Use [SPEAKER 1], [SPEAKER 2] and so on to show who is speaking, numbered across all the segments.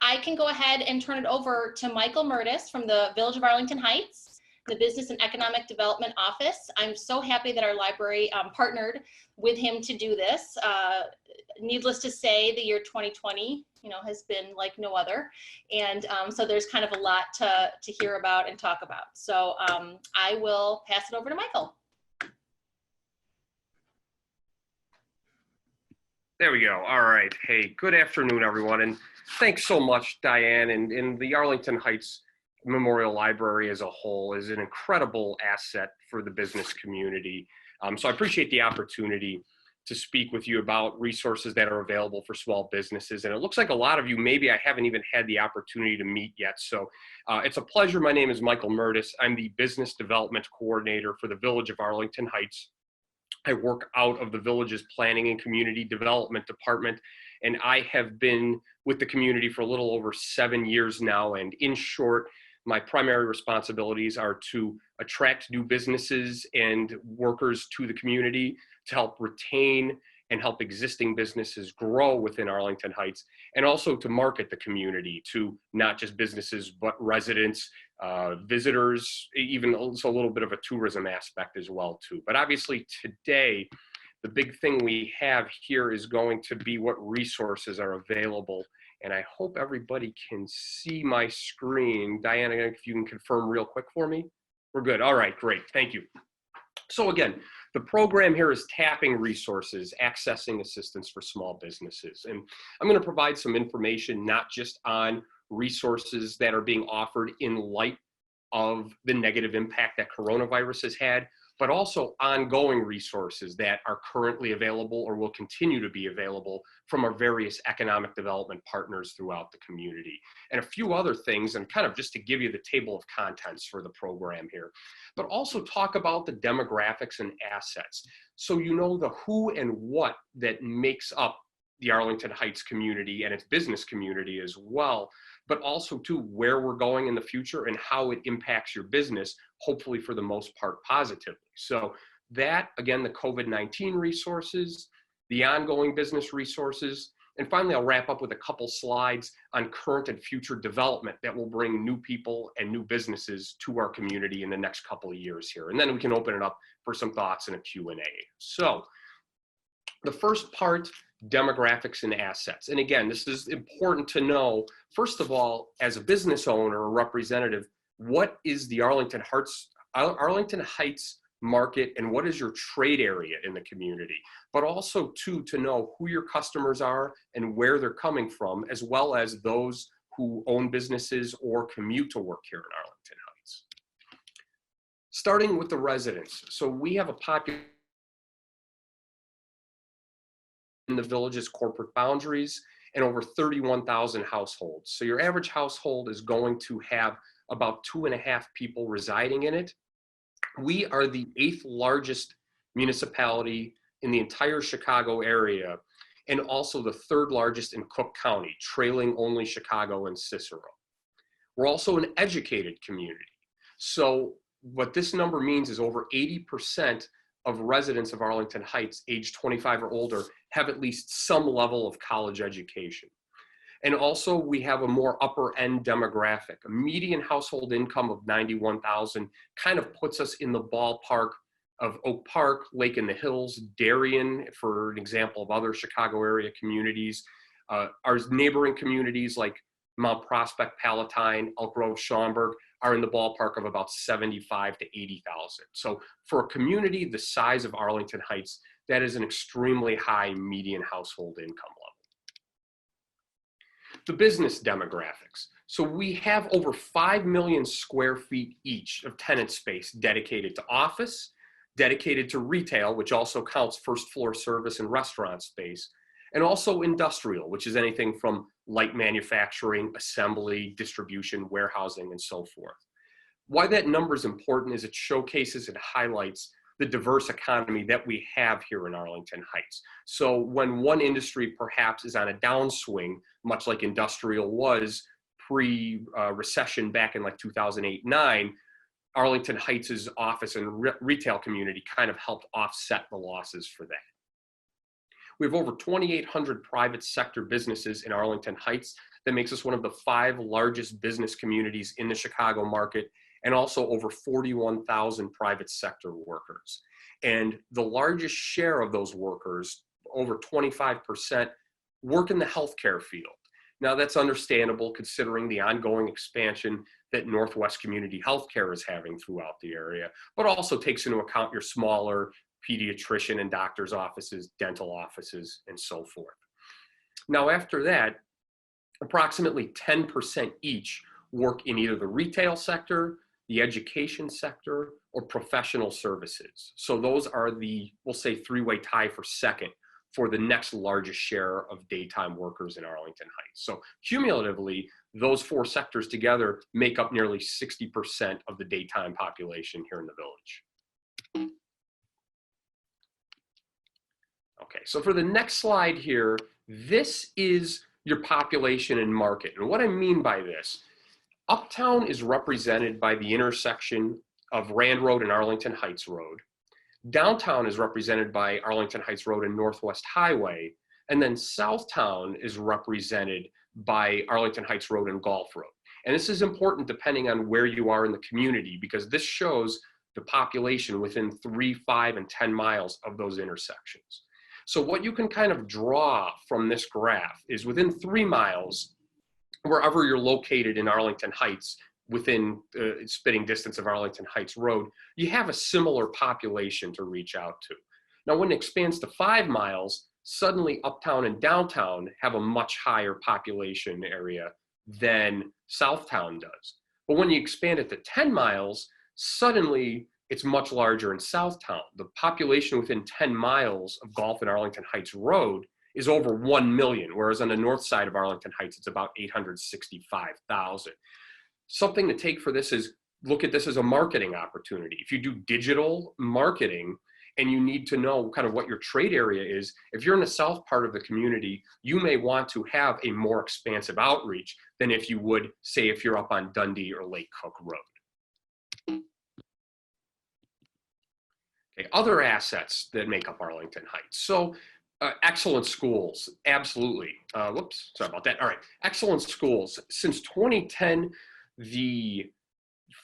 [SPEAKER 1] I can go ahead and turn it over to Michael Murtis from the Village of Arlington Heights, the Business and Economic Development Office. I'm so happy that our library partnered with him to do this. Needless to say, the year 2020, has been like no other. And so there's kind of a lot to hear about and talk about. So I will pass it over to Michael.
[SPEAKER 2] There we go. All right. Hey, good afternoon, everyone. And thanks so much, Diane. And the Arlington Heights Memorial Library as a whole is an incredible asset for the business community. So I appreciate the opportunity to speak with you about resources that are available for small businesses. And it looks like a lot of you, maybe I haven't even had the opportunity to meet yet. So it's a pleasure. My name is Michael Murtis. I'm the Business Development Coordinator for the Village of Arlington Heights. I work out of the village's Planning and Community Development Department, and I have been with the community for a little over 7 years now. And in short, my primary responsibilities are to attract new businesses and workers to the community, to help retain and help existing businesses grow within Arlington Heights, and also to market the community to not just businesses, but residents, visitors, even also a little bit of a tourism aspect as well too. But obviously today, the big thing we have here is going to be what resources are available. And I hope everybody can see my screen. Diana, if you can confirm real quick for me. We're good. All right, great. Thank you. So again, the program here is tapping resources, accessing assistance for small businesses. And I'm going to provide some information, not just on resources that are being offered in light of the negative impact that coronavirus has had, but also ongoing resources that are currently available or will continue to be available from our various economic development partners throughout the community. And a few other things, and kind of just to give you the table of contents for the program here, but also talk about the demographics and assets. So you know the who and what that makes up the Arlington Heights community and its business community as well, but also to where we're going in the future and how it impacts your business, hopefully for the most part positively. So that, again, the COVID-19 resources, the ongoing business resources, and finally I'll wrap up with a couple slides on current and future development that will bring new people and new businesses to our community in the next couple of years here. And then we can open it up for some thoughts and a Q&A. So the first part, demographics and assets. And again, this is important to know, first of all, as a business owner or representative, what is the Arlington Heights market and what is your trade area in the community? But also too, to know who your customers are and where they're coming from, as well as those who own businesses or commute to work here in Arlington Heights. Starting with the residents. So we have a population in the village's corporate boundaries and over 31,000 households. So your average household is going to have about 2.5 people residing in it. We are the 8th largest municipality in the entire Chicago area and also the 3rd largest in Cook County, trailing only Chicago and Cicero. We're also an educated community. So what this number means is over 80% of residents of Arlington Heights, age 25 or older, have at least some level of college education. And also we have a more upper end demographic. A median household income of $91,000 kind of puts us in the ballpark of Oak Park, Lake in the Hills, Darien, for an example of other Chicago area communities. Our neighboring communities like Mount Prospect, Palatine, Elk Grove, Schaumburg are in the ballpark of about 75 to 80,000. So for a community the size of Arlington Heights, that is an extremely high median household income level. The business demographics. So we have over 5 million square feet each of tenant space dedicated to office, dedicated to retail, which also counts first floor service and restaurant space, and also industrial, which is anything from light manufacturing, assembly, distribution, warehousing, and so forth. Why that number is important is it showcases and highlights the diverse economy that we have here in Arlington Heights. So when one industry perhaps is on a downswing, much like industrial was pre-recession back in like 2008-9, Arlington Heights' office and retail community kind of helped offset the losses for that. We have over 2,800 private sector businesses in Arlington Heights That makes us one of the 5 largest business communities in the Chicago market, and also over 41,000 private sector workers. And the largest share of those workers, over 25%, work in the healthcare field. Now that's understandable considering the ongoing expansion that Northwest Community Healthcare is having throughout the area, but also takes into account your smaller pediatrician and doctor's offices, dental offices, and so forth. Now after that, approximately 10% each work in either the retail sector, the education sector, or professional services. So those are the, we'll say, 3-way tie for second for the next largest share of daytime workers in Arlington Heights. So cumulatively, those 4 sectors together make up nearly 60% of the daytime population here in the village. Okay, so for the next slide here, this is your population and market. And what I mean by this, Uptown is represented by the intersection of Rand Road and Arlington Heights Road. Downtown is represented by Arlington Heights Road and Northwest Highway. And then Southtown is represented by Arlington Heights Road and Gulf Road. And this is important depending on where you are in the community, because this shows the population within 3, 5, and 10 miles of those intersections. So what you can kind of draw from this graph is within 3 miles, wherever you're located in Arlington Heights, within spitting distance of Arlington Heights Road, you have a similar population to reach out to. Now, when it expands to 5 miles, suddenly Uptown and Downtown have a much higher population area than Southtown does. But when you expand it to 10 miles, suddenly it's much larger in Southtown. The population within 10 miles of Gulf and Arlington Heights Road is over 1 million, whereas on the north side of Arlington Heights, it's about 865,000. Something to take for this is look at this as a marketing opportunity. If you do digital marketing and you need to know kind of what your trade area is, if you're in the south part of the community, you may want to have a more expansive outreach than if you would, say, if you're up on Dundee or Lake Cook Road. Okay, other assets that make up Arlington Heights. So excellent schools, absolutely. Whoops, sorry about that. All right, excellent schools. Since 2010, the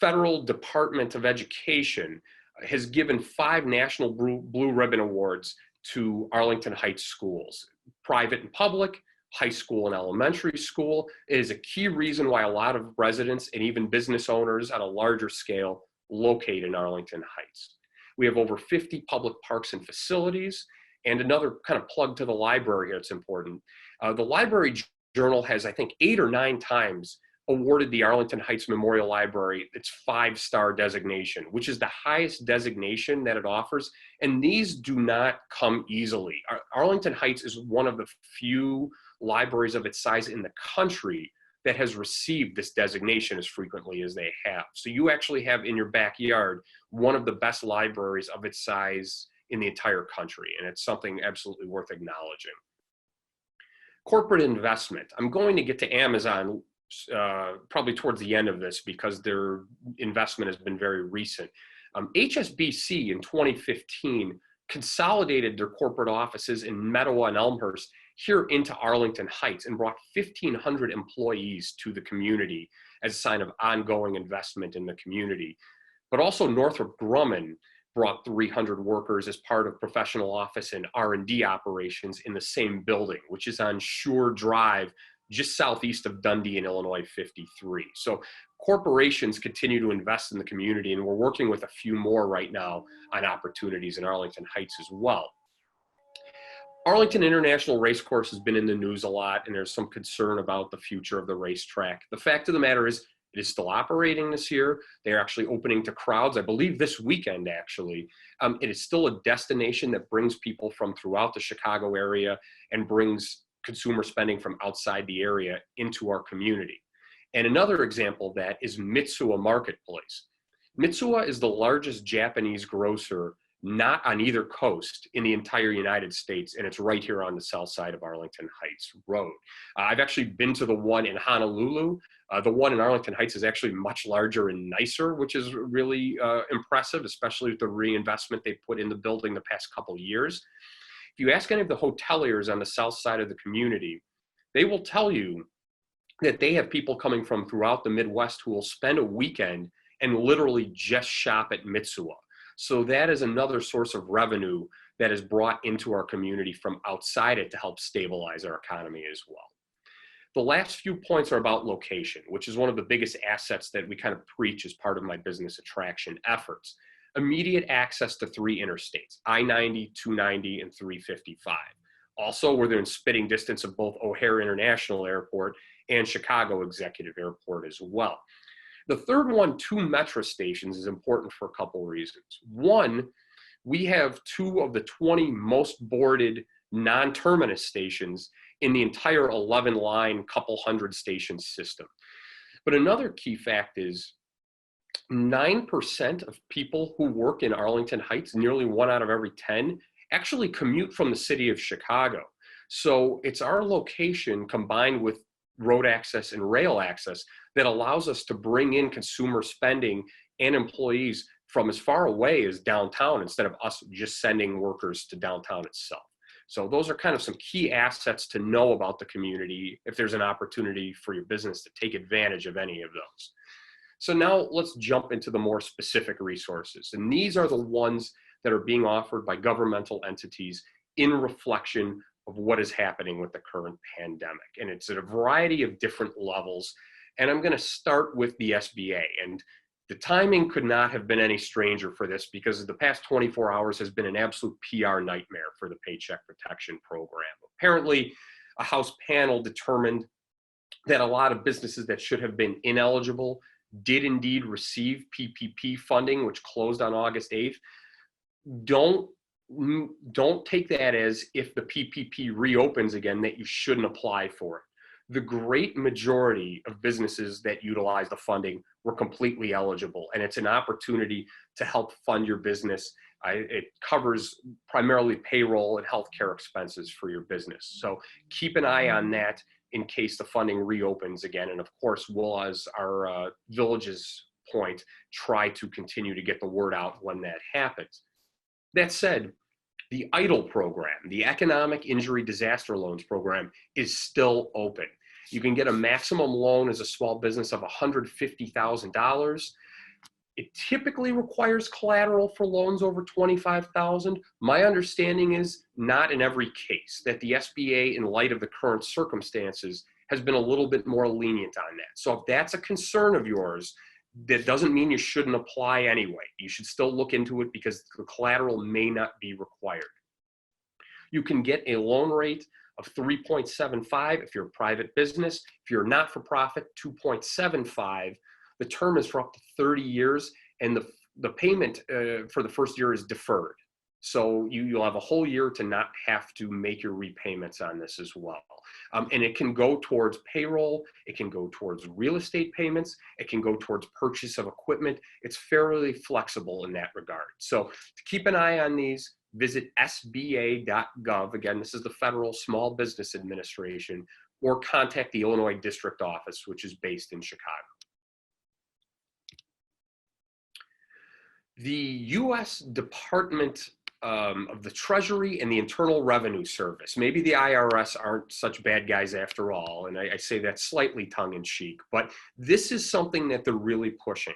[SPEAKER 2] Federal Department of Education has given 5 national Blue Ribbon Awards to Arlington Heights schools, private and public, high school and elementary school. It is a key reason why a lot of residents and even business owners on a larger scale locate in Arlington Heights. We have over 50 public parks and facilities. And another kind of plug to the library here, it's important. The Library Journal has, I think, 8 or 9 times awarded the Arlington Heights Memorial Library its 5-star designation, which is the highest designation that it offers. And these do not come easily. Arlington Heights is one of the few libraries of its size in the country that has received this designation as frequently as they have. So you actually have in your backyard one of the best libraries of its size in the entire country, and it's something absolutely worth acknowledging. Corporate investment. I'm going to get to Amazon probably towards the end of this because their investment has been very recent. HSBC in 2015 consolidated their corporate offices in Meadowa and Elmhurst here into Arlington Heights and brought 1,500 employees to the community as a sign of ongoing investment in the community. But also Northrop Grumman brought 300 workers as part of professional office and R&D operations in the same building, which is on Shore Drive, just southeast of Dundee in Illinois 53. So corporations continue to invest in the community, and we're working with a few more right now on opportunities in Arlington Heights as well. Arlington International Racecourse has been in the news a lot, and there's some concern about the future of the racetrack. The fact of the matter is, it is still operating this year. They're actually opening to crowds, I believe this weekend actually. It is still a destination that brings people from throughout the Chicago area and brings consumer spending from outside the area into our community. And another example of that is Mitsuwa Marketplace. Mitsuwa is the largest Japanese grocer not on either coast in the entire United States, and it's right here on the south side of Arlington Heights Road. I've actually been to the one in Honolulu. The one in Arlington Heights is actually much larger and nicer, which is really impressive, especially with the reinvestment they put in the building the past couple years. If you ask any of the hoteliers on the south side of the community, they will tell you that they have people coming from throughout the Midwest who will spend a weekend and literally just shop at Mitsuwa. So that is another source of revenue that is brought into our community from outside it to help stabilize our economy as well. The last few points are about location, which is one of the biggest assets that we kind of preach as part of my business attraction efforts. Immediate access to 3 interstates, I-90, 290, and 355. Also, we're within spitting distance of both O'Hare International Airport and Chicago Executive Airport as well. The third one, 2 metro stations, is important for a couple reasons. One, we have 2 of the 20 most boarded non-terminus stations in the entire 11-line, couple hundred station system. But another key fact is 9% of people who work in Arlington Heights, nearly 1 out of every 10, actually commute from the city of Chicago. So it's our location combined with road access and rail access that allows us to bring in consumer spending and employees from as far away as downtown instead of us just sending workers to downtown itself. So those are kind of some key assets to know about the community if there's an opportunity for your business to take advantage of any of those. So now let's jump into the more specific resources. And these are the ones that are being offered by governmental entities in reflection of what is happening with the current pandemic. And it's at a variety of different levels. And I'm going to start with the SBA. And the timing could not have been any stranger for this because the past 24 hours has been an absolute PR nightmare for the Paycheck Protection Program. Apparently, a House panel determined that a lot of businesses that should have been ineligible did indeed receive PPP funding, which closed on August 8th. Don't take that as if the PPP reopens again that you shouldn't apply for it. The great majority of businesses that utilize the funding were completely eligible, and it's an opportunity to help fund your business. It covers primarily payroll and healthcare expenses for your business. So keep an eye on that in case the funding reopens again. And of course, we'll, as our village's point, try to continue to get the word out when that happens. That said, the EIDL program, the Economic Injury Disaster Loans program, is still open. You can get a maximum loan as a small business of $150,000. It typically requires collateral for loans over $25,000. My understanding is not in every case, that the SBA, in light of the current circumstances, has been a little bit more lenient on that. So if that's a concern of yours, that doesn't mean you shouldn't apply anyway. You should still look into it because the collateral may not be required. You can get a loan rate of 3.75 if you're a private business. If you're not for profit, 2.75. The term is for up to 30 years, and the payment for the first year is deferred. So you'll have a whole year to not have to make your repayments on this as well. And it can go towards payroll, it can go towards real estate payments, it can go towards purchase of equipment. It's fairly flexible in that regard. So to keep an eye on these, visit sba.gov. Again, this is the Federal Small Business Administration, or contact the Illinois District Office, which is based in Chicago. The U.S. Department of the Treasury and the Internal Revenue Service. Maybe the IRS aren't such bad guys after all, and I say that slightly tongue-in-cheek, but this is something that they're really pushing.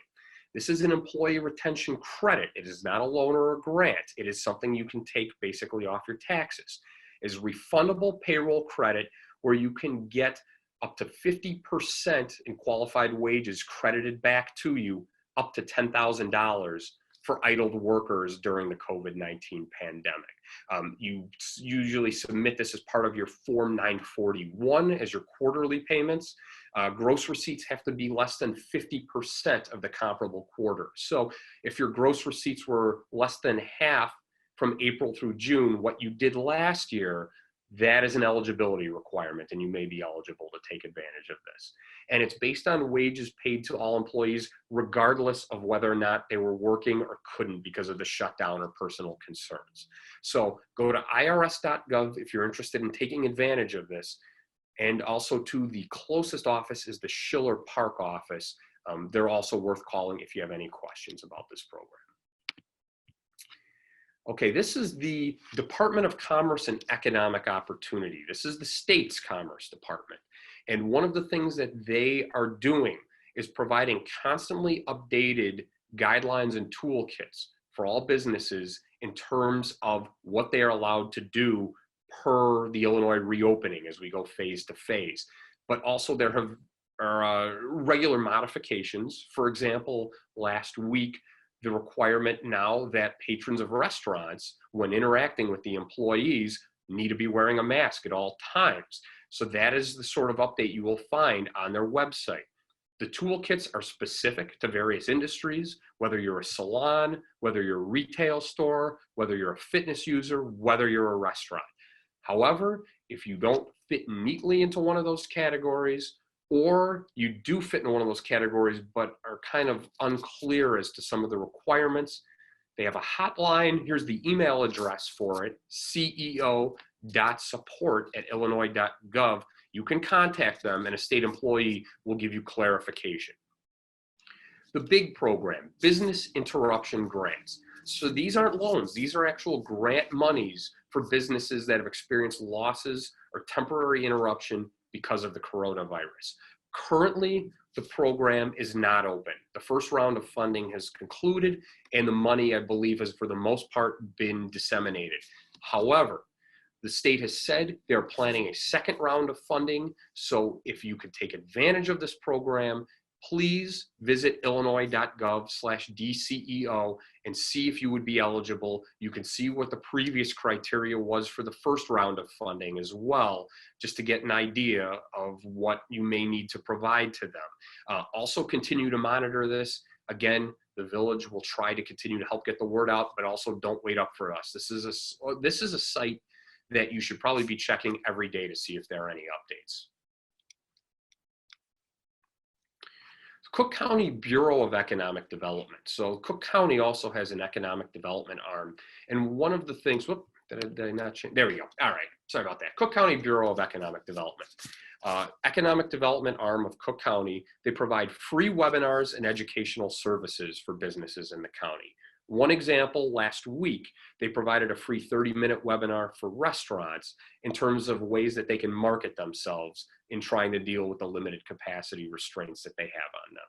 [SPEAKER 2] This is an employee retention credit. It is not a loan or a grant. It is something you can take basically off your taxes. It is refundable payroll credit where you can get up to 50% in qualified wages credited back to you, up to $10,000 for idled workers during the COVID-19 pandemic. You usually submit this as part of your Form 941 as your quarterly payments. Gross receipts have to be less than 50% of the comparable quarter. So if your gross receipts were less than half from April through June, what you did last year, that is an eligibility requirement, and you may be eligible to take advantage of this. And it's based on wages paid to all employees, regardless of whether or not they were working or couldn't because of the shutdown or personal concerns. So go to irs.gov if you're interested in taking advantage of this. And also to the closest office is the Schiller Park office. They're also worth calling if you have any questions about this program. Okay, this is the Department of Commerce and Economic Opportunity. This is the state's Commerce Department. And one of the things that they are doing is providing constantly updated guidelines and toolkits for all businesses in terms of what they are allowed to do per the Illinois reopening as we go phase to phase. But also there are regular modifications. For example, last week, the requirement now that patrons of restaurants, when interacting with the employees, need to be wearing a mask at all times. So that is the sort of update you will find on their website. The toolkits are specific to various industries, whether you're a salon, whether you're a retail store, whether you're a fitness user, whether you're a restaurant. However, if you don't fit neatly into one of those categories, or you do fit in one of those categories but are kind of unclear as to some of the requirements, they have a hotline. Here's the email address for it, ceo.support@illinois.gov. You can contact them and a state employee will give you clarification. The big program, business interruption grants. So these aren't loans, these are actual grant monies for businesses that have experienced losses or temporary interruption because of the coronavirus. Currently, the program is not open. The first round of funding has concluded and the money, I believe, has for the most part been disseminated. However, the state has said they're planning a second round of funding. So if you could take advantage of this program, please visit illinois.gov/DCEO and see if you would be eligible. You can see what the previous criteria was for the first round of funding as well, just to get an idea of what you may need to provide to them. Also continue to monitor this. Again, the village will try to continue to help get the word out, but also don't wait up for us. This is a site that you should probably be checking every day to see if there are any updates. Cook County Bureau of Economic Development. So Cook County also has an economic development arm. And one of the things, whoop, did I not change? There we go. All right, sorry about that. Cook County Bureau of Economic Development. Economic development arm of Cook County. They provide free webinars and educational services for businesses in the county. One example, last week, they provided a free 30-minute webinar for restaurants in terms of ways that they can market themselves in trying to deal with the limited capacity restraints that they have on them.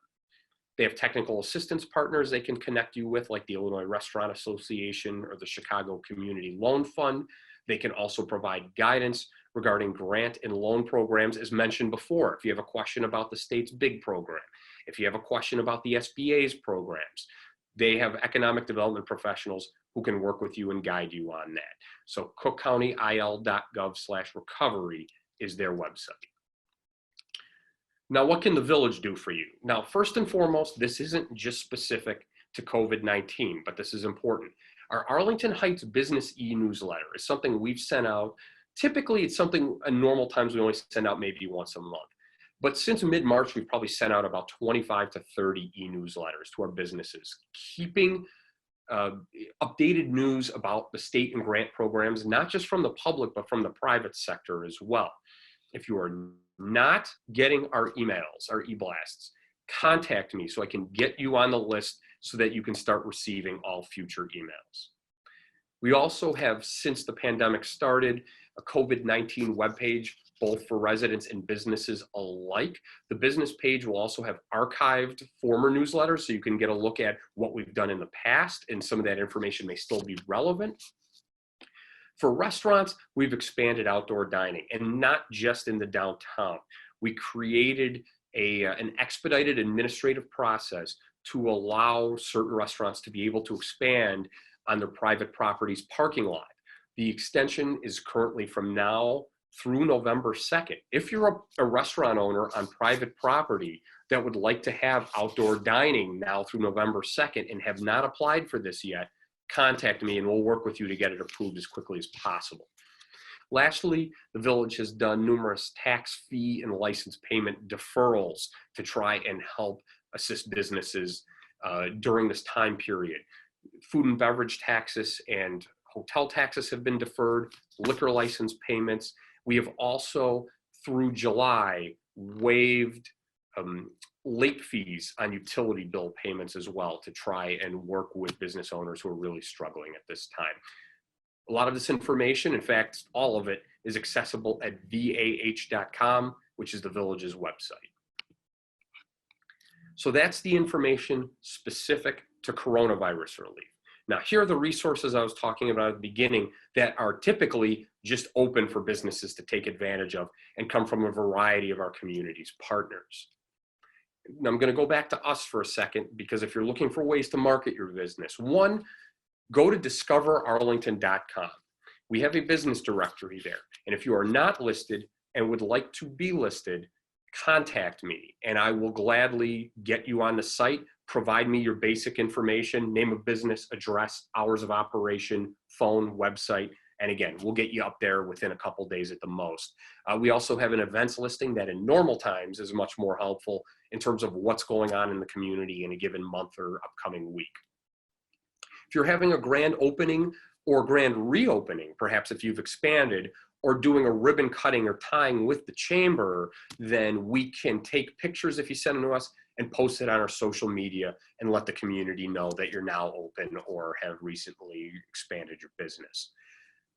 [SPEAKER 2] They have technical assistance partners they can connect you with, like the Illinois Restaurant Association or the Chicago Community Loan Fund. They can also provide guidance regarding grant and loan programs, as mentioned before. If you have a question about the state's BIG program, if you have a question about the SBA's programs, they have economic development professionals who can work with you and guide you on that. So cookcountyil.gov/recovery is their website. Now, what can the village do for you? Now, first and foremost, this isn't just specific to COVID-19, but this is important. Our Arlington Heights Business e-newsletter is something we've sent out. Typically, it's something in normal times we only send out maybe once a month. But since mid-March, we've probably sent out about 25 to 30 e-newsletters to our businesses, keeping updated news about the state and grant programs, not just from the public, but from the private sector as well. If you are not getting our emails, our e-blasts, contact me so I can get you on the list so that you can start receiving all future emails. We also have, since the pandemic started, a COVID-19 webpage, both for residents and businesses alike. The business page will also have archived former newsletters so you can get a look at what we've done in the past, and some of that information may still be relevant. For restaurants, we've expanded outdoor dining, and not just in the downtown. We created an expedited administrative process to allow certain restaurants to be able to expand on their private property's parking lot. The extension is currently from now through November 2nd. If you're a restaurant owner on private property that would like to have outdoor dining now through November 2nd and have not applied for this yet, contact me and we'll work with you to get it approved as quickly as possible. Lastly, the village has done numerous tax fee and license payment deferrals to try and help assist businesses during this time period. Food and beverage taxes and hotel taxes have been deferred, liquor license payments. We have also, through July, waived late fees on utility bill payments as well to try and work with business owners who are really struggling at this time. A lot of this information, in fact, all of it, is accessible at vah.com. which is the village's website. So that's the information specific to coronavirus relief. Now, here are the resources I was talking about at the beginning that are typically just open for businesses to take advantage of and come from a variety of our community's partners. Now, I'm going to go back to us for a second, because if you're looking for ways to market your business, one, go to discoverarlington.com. We have a business directory there. And if you are not listed and would like to be listed, contact me and I will gladly get you on the site. Provide me your basic information, name of business, address, hours of operation, phone, website, and again, we'll get you up there within a couple days at the most. We also have an events listing that in normal times is much more helpful in terms of what's going on in the community in a given month or upcoming week. If you're having a grand opening or grand reopening, perhaps if you've expanded, or doing a ribbon cutting or tying with the chamber, then we can take pictures if you send them to us and post it on our social media and let the community know that you're now open or have recently expanded your business.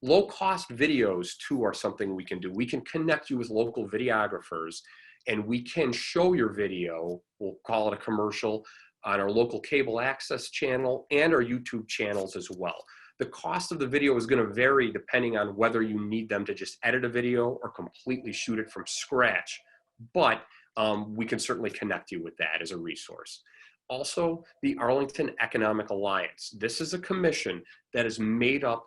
[SPEAKER 2] Low cost videos too are something we can do. We can connect you with local videographers and we can show your video, we'll call it a commercial, on our local cable access channel and our YouTube channels as well. The cost of the video is going to vary depending on whether you need them to just edit a video or completely shoot it from scratch, but we can certainly connect you with that as a resource. Also, the Arlington Economic Alliance. This is a commission that is made up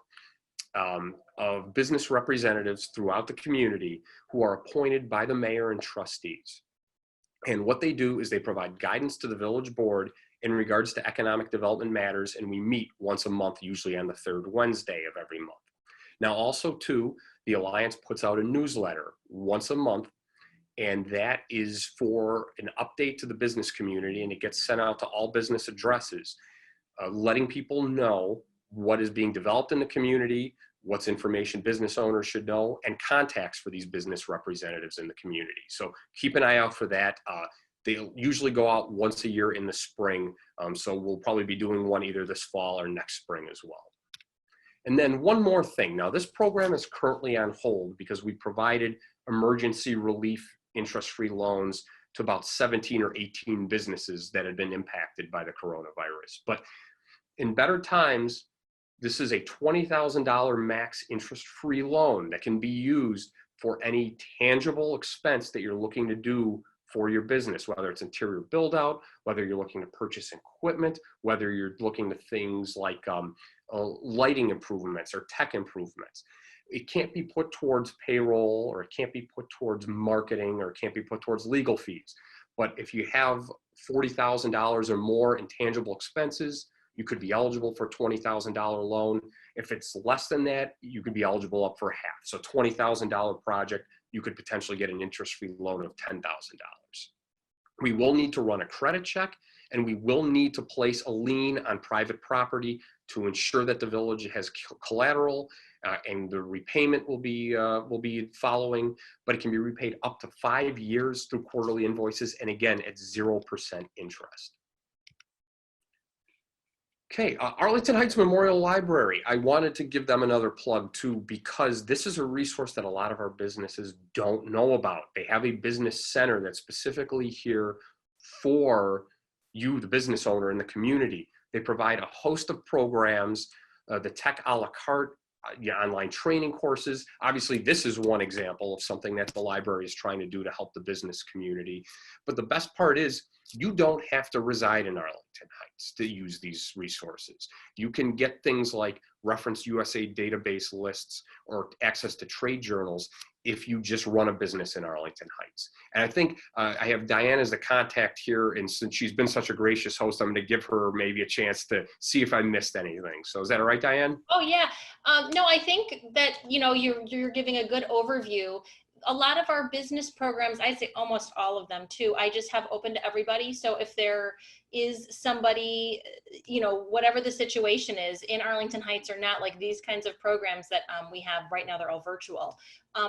[SPEAKER 2] of business representatives throughout the community who are appointed by the mayor and trustees. And what they do is they provide guidance to the village board in regards to economic development matters, and we meet once a month, usually on the third Wednesday of every month. Now also too, the Alliance puts out a newsletter once a month, and that is for an update to the business community, and it gets sent out to all business addresses, letting people know what is being developed in the community, what's information business owners should know, and contacts for these business representatives in the community. So keep an eye out for that. They usually go out once a year in the spring, so we'll probably be doing one either this fall or next spring as well. And then one more thing. Now, this program is currently on hold because we provided emergency relief interest-free loans to about 17 or 18 businesses that had been impacted by the coronavirus. But in better times, this is a $20,000 max interest-free loan that can be used for any tangible expense that you're looking to do for your business, whether it's interior build out, whether you're looking to purchase equipment, whether you're looking to things like lighting improvements or tech improvements. It can't be put towards payroll, or it can't be put towards marketing, or it can't be put towards legal fees. But if you have $40,000 or more in tangible expenses, you could be eligible for a $20,000 loan. If it's less than that, you could be eligible up for half. So $20,000 project, you could potentially get an interest-free loan of $10,000. We will need to run a credit check, and we will need to place a lien on private property to ensure that the village has collateral, and the repayment will be following, but it can be repaid up to 5 years through quarterly invoices, and again, at 0% interest. Okay, Arlington Heights Memorial Library. I wanted to give them another plug too, because this is a resource that a lot of our businesses don't know about. They have a business center that's specifically here for you, the business owner in the community. They provide a host of programs, the tech a la carte, online training courses. Obviously, this is one example of something that the library is trying to do to help the business community. But the best part is, you don't have to reside in Arlington Heights to use these resources. You can get things like Reference USA database lists or access to trade journals if you just run a business in Arlington Heights. And I think I have Diane as the contact here, and since she's been such a gracious host, I'm going to give her maybe a chance to see if I missed anything. So is that all right, Diane?
[SPEAKER 1] Oh yeah. No, I think that, you know, you're giving a good overview. A lot of our business programs, I'd say almost all of them too, I just have open to everybody. So if there is somebody, you know, whatever the situation is in Arlington Heights or not, like these kinds of programs that we have right now, they're all virtual.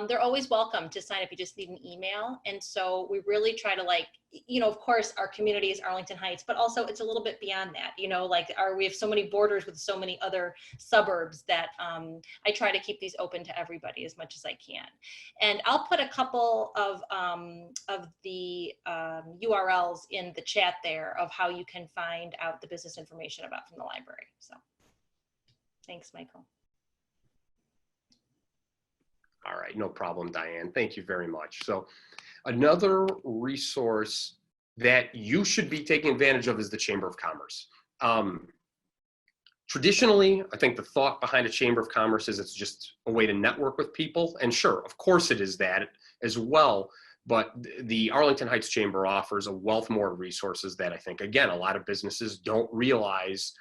[SPEAKER 1] They're always welcome to sign up. You just need an email. And so we really try to, like, you know, of course, our community is Arlington Heights, but also it's a little bit beyond that, you know, like we have so many borders with so many other suburbs that I try to keep these open to everybody as much as I can. And I'll put a couple of the URLs in the chat there of how you can find out the business information about from the library. So thanks, Michael.
[SPEAKER 2] All right, no problem, Diane. Thank you very much. So another resource that you should be taking advantage of is the Chamber of Commerce. Traditionally, I think the thought behind a Chamber of Commerce is it's just a way to network with people. And sure, of course it is that as well. But the Arlington Heights Chamber offers a wealth more of resources that I think, again, a lot of businesses don't realize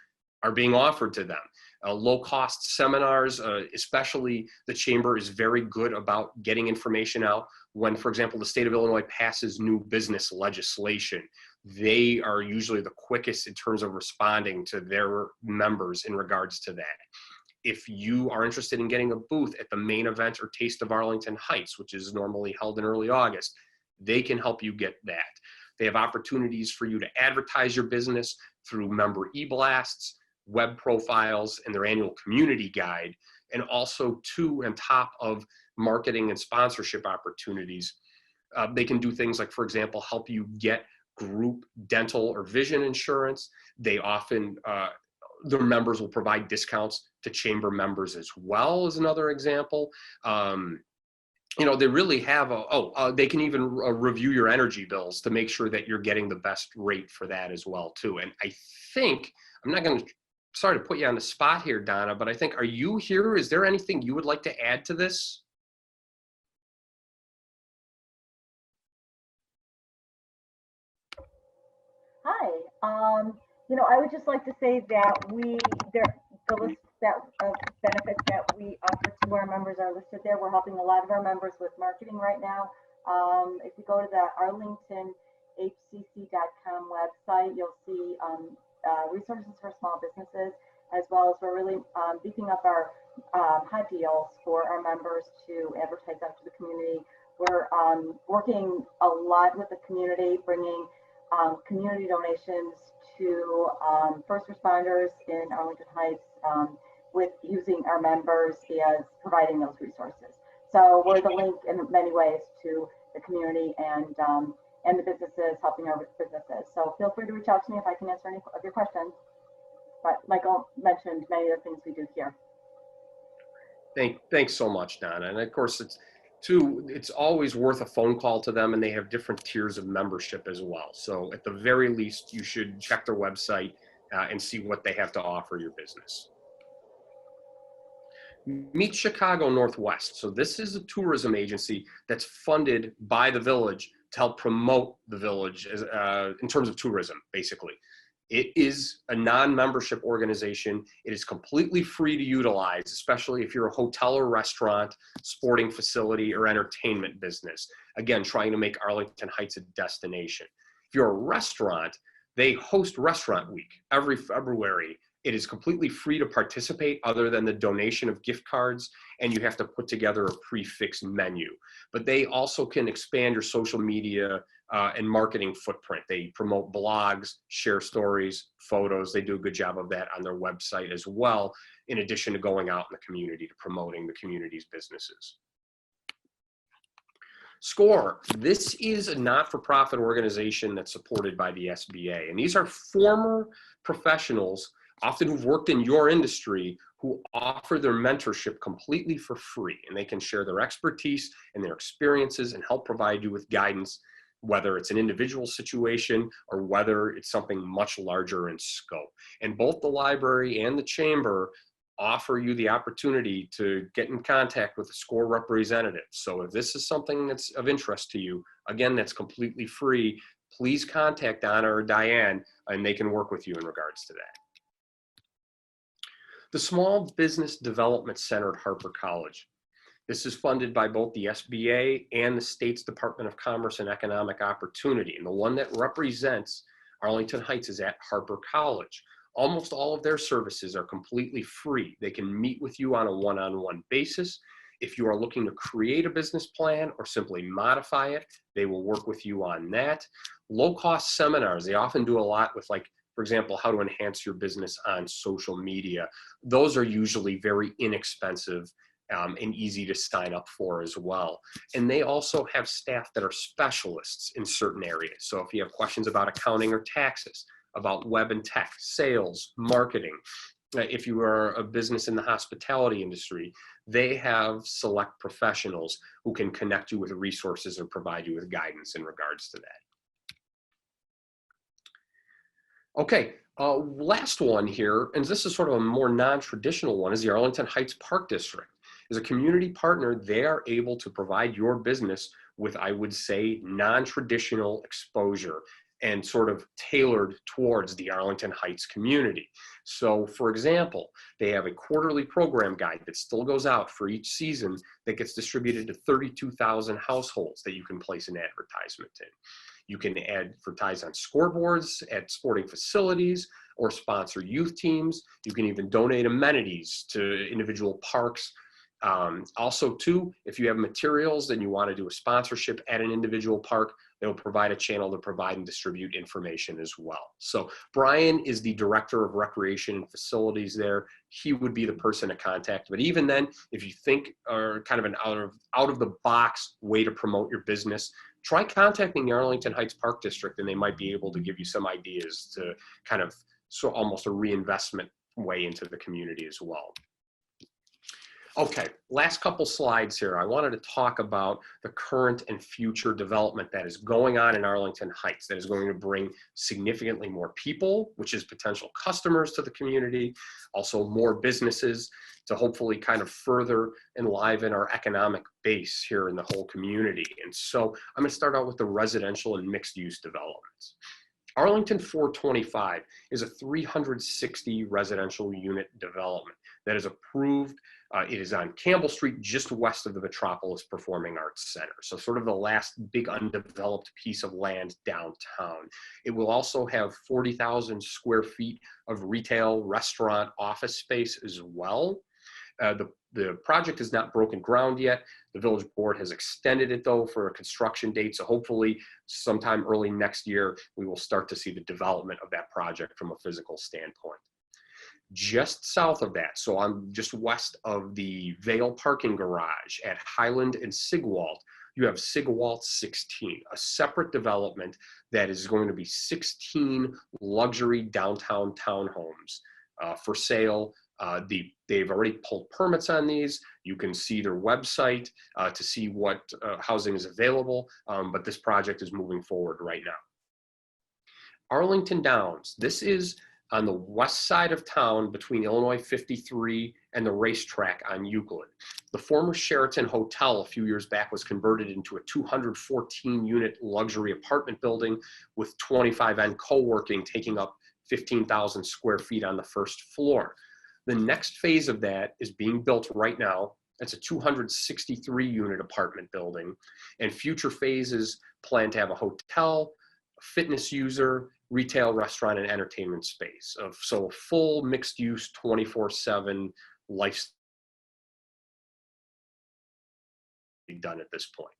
[SPEAKER 2] are being offered to them. Low-cost seminars, especially the Chamber is very good about getting information out. When, for example, the state of Illinois passes new business legislation, they are usually the quickest in terms of responding to their members in regards to that. If you are interested in getting a booth at the main event or Taste of Arlington Heights, which is normally held in early August, they can help you get that. They have opportunities for you to advertise your business through member e-blasts, web profiles, and their annual community guide, and also on top of marketing and sponsorship opportunities. They can do things like, for example, help you get group dental or vision insurance. They often, their members will provide discounts to Chamber members as well, as another example. You know, they really have they can even review your energy bills to make sure that you're getting the best rate for that as well too. And I think, sorry to put you on the spot here, Donna, but I think, are you here? Is there anything you would like to add to this?
[SPEAKER 3] Hi. You know, I would just like to say that the list of benefits that we offer to our members are listed there. We're helping a lot of our members with marketing right now. If you go to the arlingtonhcc.com website, you'll see resources for small businesses, as well as we're really beefing up our hot deals for our members to advertise out to the community. We're working a lot with the community, bringing community donations to first responders in Arlington Heights with using our members as providing those resources. So we're the link in many ways to the community and the businesses, helping our businesses. So feel free to reach out to me if I can answer any of your questions. But Michael mentioned many of the things we do here.
[SPEAKER 2] Thanks so much, Donna. And of course, it's always worth a phone call to them, and they have different tiers of membership as well. So at the very least, you should check their website and see what they have to offer your business. Meet Chicago Northwest. So this is a tourism agency that's funded by the village to help promote the village in terms of tourism, basically. It is a non-membership organization. It is completely free to utilize, especially if you're a hotel or restaurant, sporting facility, or entertainment business. Again, trying to make Arlington Heights a destination. If you're a restaurant, they host Restaurant Week every February. It is completely free to participate other than the donation of gift cards, and you have to put together a prefixed menu. But they also can expand your social media and marketing footprint. They promote blogs, share stories, photos. They do a good job of that on their website as well, in addition to going out in the community to promoting the community's businesses. SCORE, this is a not-for-profit organization that's supported by the SBA. And these are former professionals, often who've worked in your industry, who offer their mentorship completely for free. And they can share their expertise and their experiences and help provide you with guidance, whether it's an individual situation or whether it's something much larger in scope. And both the library and the chamber offer you the opportunity to get in contact with a SCORE representative. So if this is something that's of interest to you, again, that's completely free, please contact Donna or Diane and they can work with you in regards to that. The Small Business Development Center at Harper College. This is funded by both the SBA and the state's Department of Commerce and Economic Opportunity. And the one that represents Arlington Heights is at Harper College. Almost all of their services are completely free. They can meet with you on a one-on-one basis. If you are looking to create a business plan or simply modify it, they will work with you on that. Low-cost seminars, they often do a lot with, like, for example, how to enhance your business on social media. Those are usually very inexpensive and easy to sign up for as well. And they also have staff that are specialists in certain areas. So if you have questions about accounting or taxes, about web and tech, sales, marketing, if you are a business in the hospitality industry, they have select professionals who can connect you with resources or provide you with guidance in regards to that. Okay, last one here, and this is sort of a more non-traditional one, is the Arlington Heights Park District. As a community partner, they are able to provide your business with, I would say, non-traditional exposure and sort of tailored towards the Arlington Heights community. So for example, they have a quarterly program guide that still goes out for each season that gets distributed to 32,000 households that you can place an advertisement in. You can advertise on scoreboards at sporting facilities or sponsor youth teams. You can even donate amenities to individual parks. Also too, if you have materials and you want to do a sponsorship at an individual park, they'll provide a channel to provide and distribute information as well. So Brian is the Director of Recreation and Facilities there. He would be the person to contact. But even then, if you think are kind of an out of the box way to promote your business, try contacting the Arlington Heights Park District, and they might be able to give you some ideas to kind of almost a reinvestment way into the community as well. Okay, last couple slides here. I wanted to talk about the current and future development that is going on in Arlington Heights that is going to bring significantly more people, which is potential customers to the community, also more businesses to hopefully kind of further enliven our economic base here in the whole community. And so I'm going to start out with the residential and mixed use developments. Arlington 425 is a 360 residential unit development that is approved. It is on Campbell Street, just west of the Metropolis Performing Arts Center. So sort of the last big undeveloped piece of land downtown. It will also have 40,000 square feet of retail, restaurant, office space as well. The project is not broken ground yet. The village board has extended it though for a construction date. So hopefully sometime early next year, we will start to see the development of that project from a physical standpoint. Just south of that, so I'm just west of the Vale parking garage at Highland and Sigwalt, you have Sigwalt 16, a separate development that is going to be 16 luxury downtown townhomes for sale. They've already pulled permits on these. You can see their website to see what housing is available, but this project is moving forward right now. Arlington Downs, this is on the west side of town between Illinois 53 and the racetrack on Euclid. The former Sheraton Hotel a few years back was converted into a 214 unit luxury apartment building with 25N co-working taking up 15,000 square feet on the first floor. The next phase of that is being built right now. It's a 263 unit apartment building, and future phases plan to have a hotel, a fitness user, retail, restaurant, and entertainment space. So a full mixed use 24/7 lifestyle done at this point.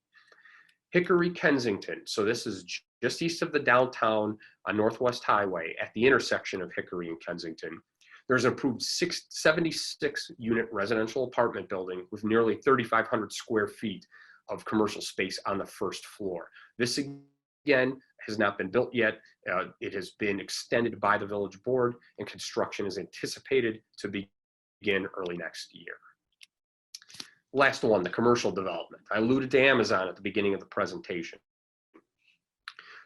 [SPEAKER 2] Hickory, Kensington. So this is just east of the downtown on Northwest Highway at the intersection of Hickory and Kensington. There's an approved 76 unit residential apartment building with nearly 3,500 square feet of commercial space on the first floor. This again has not been built yet. It has been extended by the village board, and construction is anticipated to begin early next year. Last one, the commercial development. I alluded to Amazon at the beginning of the presentation.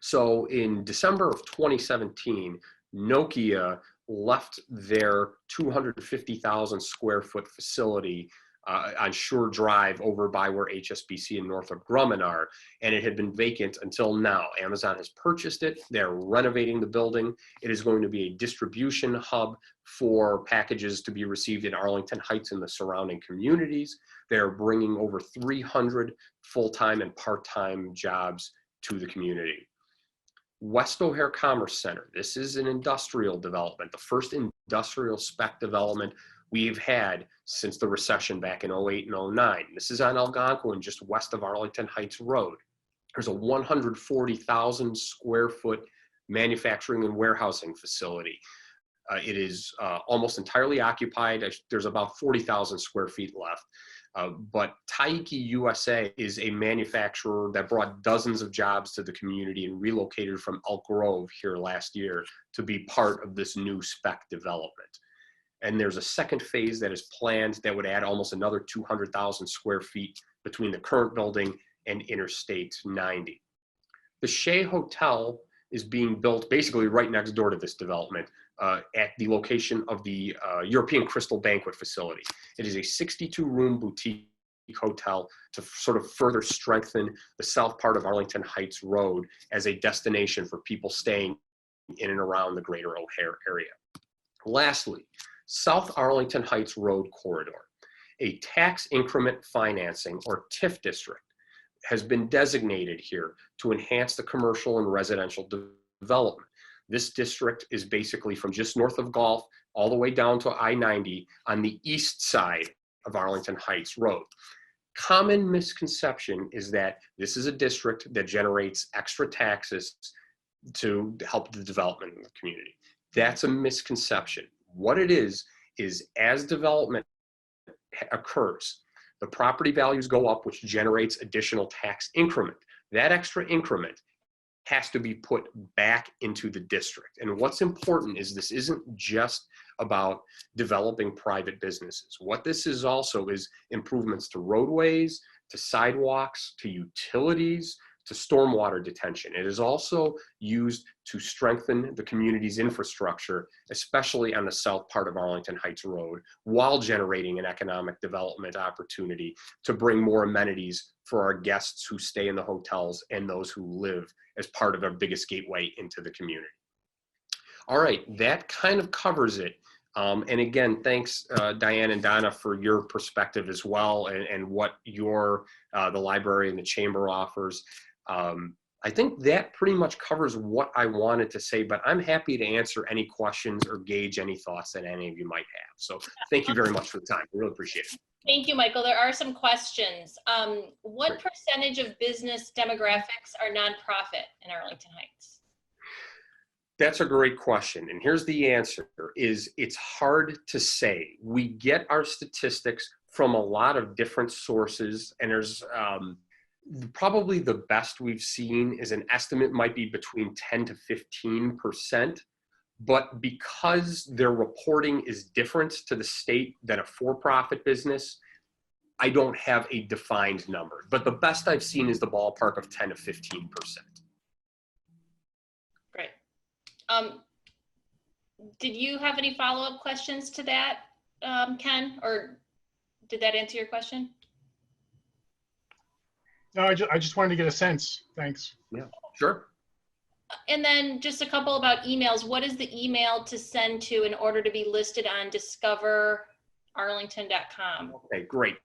[SPEAKER 2] So in December of 2017, Nokia left their 250,000 square foot facility on Shore Drive over by where HSBC and Northrop Grumman are, and it had been vacant until now. Amazon has purchased it. They're renovating the building. It is going to be a distribution hub for packages to be received in Arlington Heights and the surrounding communities. They're bringing over 300 full-time and part-time jobs to the community. West O'Hare Commerce Center. This is an industrial development, the first industrial spec development we've had since the recession back in 08 and 09. This is on Algonquin, just west of Arlington Heights Road. There's a 140,000 square foot manufacturing and warehousing facility. It is almost entirely occupied. There's about 40,000 square feet left. But Taiki USA is a manufacturer that brought dozens of jobs to the community and relocated from Elk Grove here last year to be part of this new spec development. And there's a second phase that is planned that would add almost another 200,000 square feet between the current building and Interstate 90. The Shea Hotel is being built basically right next door to this development at the location of the European Crystal Banquet Facility. It is a 62-room boutique hotel to sort of further strengthen the south part of Arlington Heights Road as a destination for people staying in and around the greater O'Hare area. Lastly, South Arlington Heights Road Corridor, a tax increment financing or TIF district, has been designated here to enhance the commercial and residential development. This district is basically from just north of Gulf all the way down to I-90 on the east side of Arlington Heights Road. Common misconception is that this is a district that generates extra taxes to help the development of the community. That's a misconception. What it is as development occurs, the property values go up, which generates additional tax increment. That extra increment has to be put back into the district. And what's important is this isn't just about developing private businesses. What this is also is improvements to roadways, to sidewalks, to utilities, to stormwater detention. It is also used to strengthen the community's infrastructure, especially on the south part of Arlington Heights Road, while generating an economic development opportunity to bring more amenities for our guests who stay in the hotels and those who live as part of our biggest gateway into the community. All right, that kind of covers it. And again, thanks Diane and Donna for your perspective as well, and what your the library and the chamber offers. I think that pretty much covers what I wanted to say, but I'm happy to answer any questions or gauge any thoughts that any of you might have. So thank you very much for the time. I really appreciate it.
[SPEAKER 1] Thank you, Michael. There are some questions. What
[SPEAKER 2] Great.
[SPEAKER 1] percentage of business demographics are nonprofit in Arlington Heights?
[SPEAKER 2] That's a great question. And here's the answer is it's hard to say. We get our statistics from a lot of different sources, and there's probably the best we've seen is an estimate might be between 10 to 15%. But because their reporting is different to the state than a for-profit business, I don't have a defined number. But the best I've seen is the ballpark of 10 to 15%.
[SPEAKER 1] Great. Did you have any follow-up questions to that, Ken, or did that answer your question?
[SPEAKER 4] No, I just wanted to get a sense. Thanks.
[SPEAKER 2] Yeah, sure.
[SPEAKER 1] And then just a couple about emails. What is the email to send to in order to be listed on discoverarlington.com?
[SPEAKER 2] Okay, great.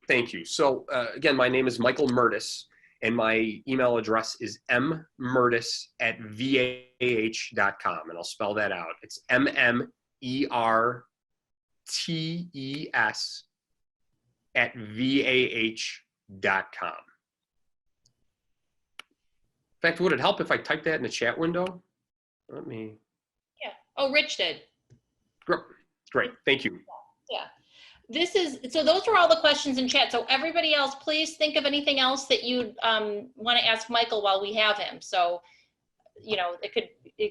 [SPEAKER 2] Thank you. So again, my name is Michael Mertis, and my email address is mmertis@vah.com, and I'll spell that out. It's MMERTES@vah.com. In fact, would it help if I typed that in the chat window? Let me.
[SPEAKER 1] Yeah. Oh, Rich did.
[SPEAKER 2] Great. Thank you.
[SPEAKER 1] Yeah. So those are all the questions in chat. So everybody else, please think of anything else that you'd want to ask Michael while we have him. So, you know, it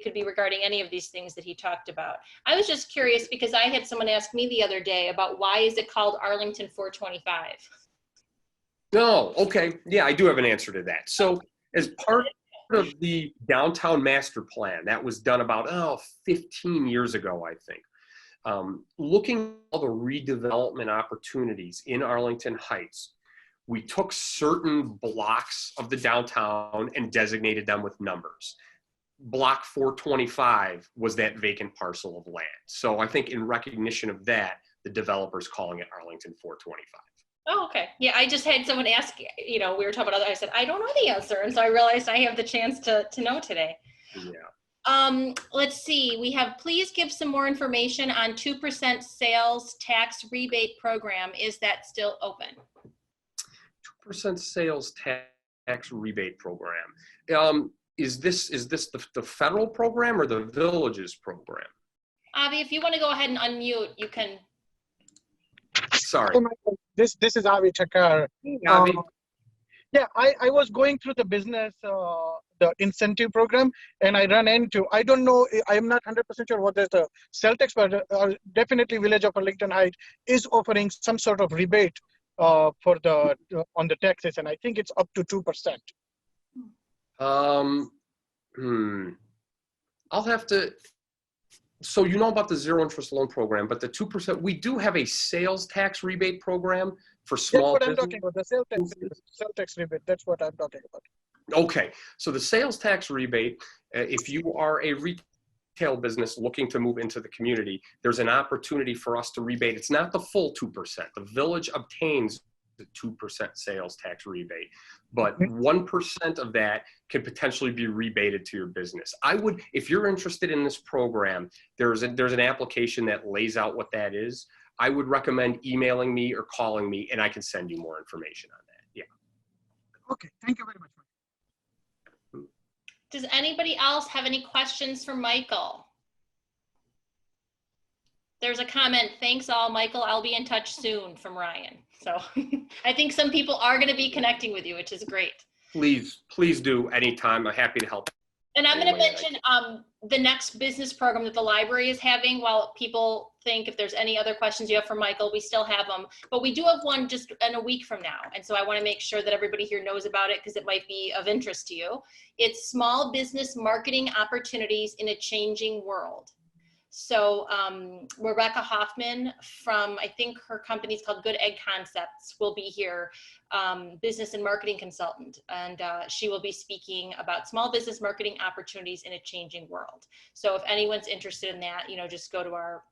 [SPEAKER 1] could be regarding any of these things that he talked about. I was just curious because I had someone ask me the other day about why is it called Arlington 425?
[SPEAKER 2] No, okay. Yeah, I do have an answer to that. So as part of the downtown master plan that was done about 15 years ago, I think, looking at all the redevelopment opportunities in Arlington Heights, we took certain blocks of the downtown and designated them with numbers. Block 425 was that vacant parcel of land. So I think in recognition of that, the developer's calling it Arlington 425.
[SPEAKER 1] Oh, okay. Yeah, I just had someone ask, you know, we were talking about other, I said, I don't know the answer. And so I realized I have the chance to know today.
[SPEAKER 2] Yeah.
[SPEAKER 1] Let's see, we have, please give some more information on 2% sales tax rebate program. Is that still open?
[SPEAKER 2] 2% sales tax rebate program. Is this the federal program or the villages program?
[SPEAKER 1] Avi, if you want to go ahead and unmute, you can.
[SPEAKER 2] Sorry.
[SPEAKER 5] Hi, Michael. This is Avi Chakar.
[SPEAKER 2] Avi.
[SPEAKER 5] Yeah, I was going through the business, the incentive program, and I ran into, I don't know, I'm not 100% sure what there's the Celtics, but definitely Village of Arlington Heights is offering some sort of rebate for the on the taxes, and I think it's up to 2%.
[SPEAKER 2] I'll have to. So you know about the zero interest loan program, but the 2%, we do have a sales tax rebate program for small
[SPEAKER 5] That's what I'm
[SPEAKER 2] business.
[SPEAKER 5] talking about, the sales tax rebate. That's what I'm talking about.
[SPEAKER 2] Okay, so the sales tax rebate, if you are a retail business looking to move into the community, there's an opportunity for us to rebate. It's not the full 2%. The village obtains the 2% sales tax rebate, but 1% of that could potentially be rebated to your business. I would, if you're interested in this program, there's an application that lays out what that is. I would recommend emailing me or calling me, and I can send you more information on that. Yeah.
[SPEAKER 5] Okay, thank you very much.
[SPEAKER 1] Does anybody else have any questions for Michael? There's a comment, thanks all, Michael, I'll be in touch soon, from Ryan. So I think some people are going to be connecting with you, which is great.
[SPEAKER 2] Please do anytime. I'm happy to help.
[SPEAKER 1] And I'm going to mention the next business program that the library is having. While people think if there's any other questions you have for Michael, we still have them. But we do have one just in a week from now. And so I want to make sure that everybody here knows about it because it might be of interest to you. It's Small Business Marketing Opportunities in a Changing World. So Rebecca Hoffman from, I think her company is called Good Egg Concepts, will be here, business and marketing consultant. And she will be speaking about small business marketing opportunities in a changing world. So if anyone's interested in that, you know, just go to our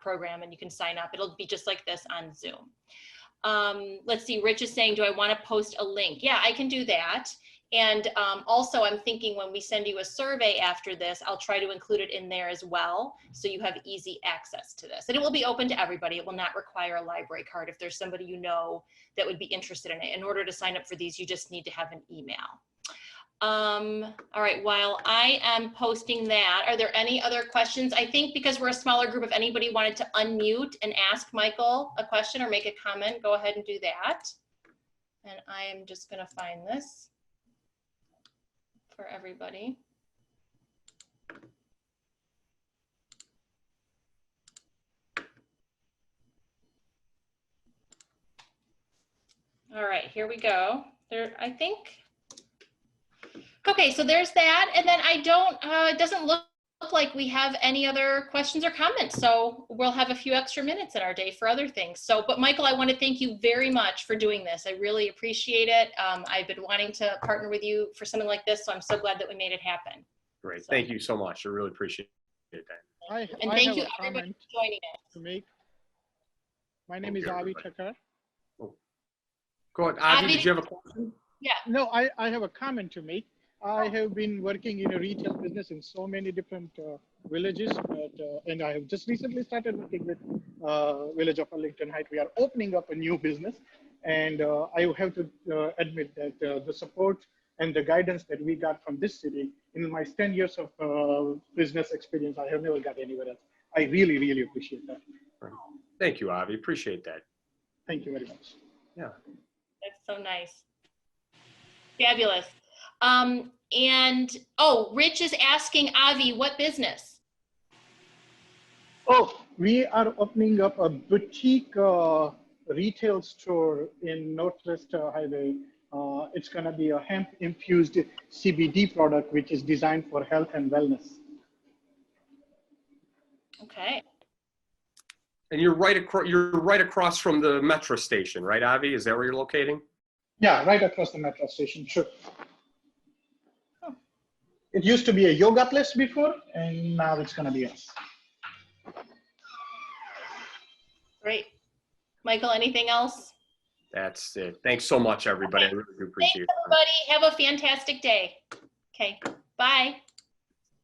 [SPEAKER 1] program and you can sign up. It'll be just like this on Zoom. Let's see, Rich is saying, do I want to post a link? Yeah, I can do that. And also I'm thinking when we send you a survey after this, I'll try to include it in there as well. So you have easy access to this, and it will be open to everybody. It will not require a library card. If there's somebody you know that would be interested in it, in order to sign up for these, you just need to have an email. All right, while I am posting that, are there any other questions? I think because we're a smaller group, if anybody wanted to unmute and ask Michael a question or make a comment, go ahead and do that. And I am just gonna find this for everybody. All right, here we go. There, I think. Okay, so there's that, and then I don't. It doesn't look like we have any other questions or comments. So we'll have a few extra minutes in our day for other things. So, but Michael, I want to thank you very much for doing this. I really appreciate it. I've been wanting to partner with you for something like this, so I'm so glad that we made it happen.
[SPEAKER 2] Great, so, thank you so much. I really appreciate that.
[SPEAKER 1] And thank you everybody for joining us.
[SPEAKER 5] To make. My name is Avi Chakar.
[SPEAKER 2] Oh. Go ahead, Avi, did you have a question?
[SPEAKER 1] Yeah.
[SPEAKER 5] No, I have a comment to make. I have been working in a retail business in so many different villages, and I have just recently started working with Village of Arlington Heights. We are opening up a new business, and I have to admit that the support and the guidance that we got from this city in my 10 years of business experience, I have never got anywhere else. I really, really appreciate that.
[SPEAKER 2] Thank you, Avi. Appreciate that.
[SPEAKER 5] Thank you very much.
[SPEAKER 2] Yeah.
[SPEAKER 1] That's so nice. Fabulous. And, oh, Rich is asking Avi, what business?
[SPEAKER 5] Oh, we are opening up a boutique retail store in Northwest Highway. It's going to be a hemp-infused CBD product, which is designed for health and wellness.
[SPEAKER 1] Okay.
[SPEAKER 2] And you're right across from the metro station, right, Avi? Is that where you're locating?
[SPEAKER 5] Yeah, right across the metro station, sure. It used to be a yoga place before, and now it's going to be us.
[SPEAKER 1] Great. Michael, anything else?
[SPEAKER 2] That's it. Thanks so much, everybody.
[SPEAKER 1] Okay.
[SPEAKER 2] I really do appreciate it.
[SPEAKER 1] Thanks, everybody. Have a fantastic day. Okay, bye.